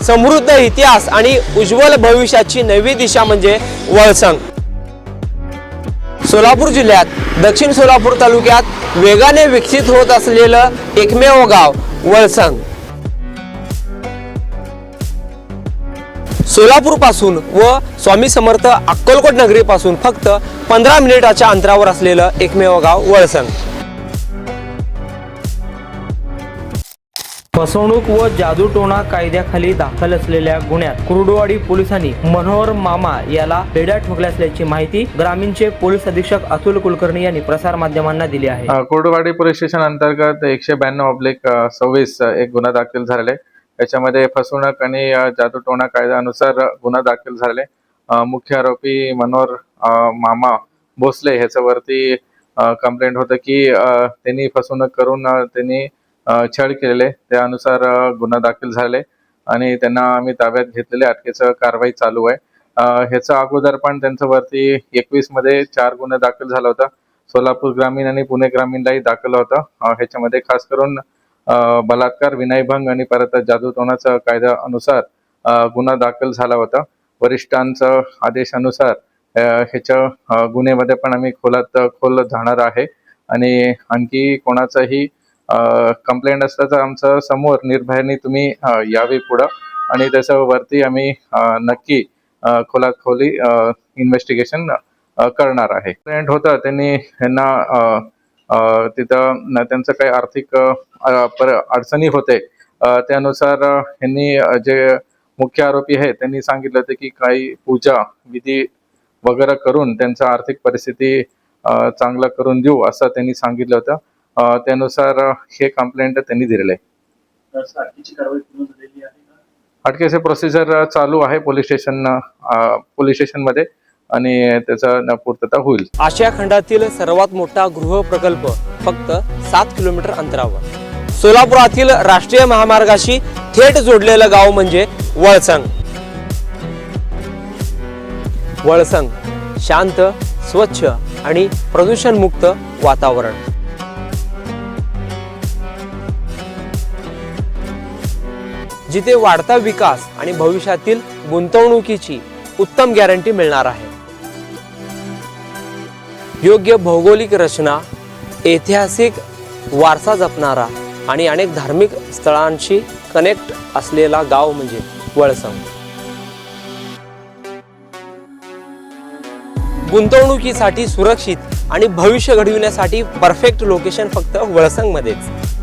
समृद्ध इतिहास आणि उज्ज्वल भविष्याची नवी दिशा म्हणजे वळसंग। सोलापूर जिल्ह्यात दक्षिण सोलापूर तालुक्यात वेगाने विकसित होत असलेलं एकमेव गाव वळसंग। सोलापूर पासून व स्वामी समर्थ अक्कलकोट नगरी पासून फक्त 15 मिनिटाच्या अंतरावर असलेलं एकमेव गाव वळसंग। फसवणूक व जादूटोणा कायद्याखाली दाखल असलेल्या गुन्ह्यात कुर्डुवाडी पोलिसांनी मनोहर मामा याला बेड्या ठोकल्या असल्याची माहिती ग्रामीणचे पोलीस अधीक्षक अतुल कुलकर्णी यांनी प्रसार माध्यमांना दिली आहे। कुर्डुवाडी पोलीस स्टेशन अंतर्गत 192/26 एक गुन्हा दाखल झालेला आहे। त्याच्यामध्ये फसवणूक आणि जादूटोणा कायद्यानुसार गुन्हा दाखल झाले। मुख्य आरोपी मनोहर मामा भोसले ह्याच्यावरती कंप्लेंट होतं की त्यांनी फसवणूक करून त्यांनी छळ केलेले, त्यानुसार गुन्हा दाखल झाले आणि त्यांना आम्ही ताब्यात घेतलेले, अटकेचं कारवाई चालू आहे। ह्याचा अगोदर पण त्यांच्यावरती 21 मध्ये 4 गुन्हे दाखल झाला होता। सोलापूर ग्रामीण आणि पुणे ग्रामीणलाही दाखल होता। ह्याच्यामध्ये खास करून बलात्कार, विनयभंग आणि परत जादूटोणाच्या कायद्यानुसार गुन्हा दाखल झाला होता। वरिष्ठांच्या आदेशानुसार ह्याच्या गुन्ह्यामध्ये पण आम्ही खोल जाणार आहे आणि आणखी कोणाचाही कंप्लेंट असलं तर आमच्या समोर निर्भयाने तुम्ही यावे पुढं आणि त्याच्यावरती आम्ही नक्की खोली इन्व्हेस्टिगेशन करणार आहे। कंप्लेंट होतं त्यांनी ह्यांना तिथं त्यांचं काही आर्थिक अडचणी होते, त्यानुसार ह्यांनी जे मुख्य आरोपी आहे त्यांनी सांगितलं होतं की काही पूजा विधी वगैरे करून त्यांचा आर्थिक परिस्थिती चांगला करून देऊ असं त्यांनी सांगितलं होतं। त्यानुसार हे कंप्लेंट त्यांनी दिलेलं आहे। अटकेचे प्रोसिजर चालू आहे पोलीस स्टेशन मध्ये आणि त्याचा पूर्तता होईल। आशिया खंडातील सर्वात मोठा गृह प्रकल्प फक्त 7 किलोमीटर अंतरावर सोलापुरातील राष्ट्रीय महामार्गाशी थेट जोडलेलं गाव म्हणजे वळसंग। वळसंग शांत, स्वच्छ आणि प्रदूषण मुक्त वातावरण। जिथे वाढता विकास आणि भविष्यातील गुंतवणुकीची उत्तम गॅरंटी मिळणार आहे। योग्य भौगोलिक रचना, ऐतिहासिक वारसा जपणारा आणि अनेक धार्मिक स्थळांशी कनेक्ट असलेला गाव म्हणजे वळसंग। गुंतवणुकीसाठी सुरक्षित आणि भविष्य घडविण्यासाठी परफेक्ट लोकेशन फक्त वळसंग मध्येच।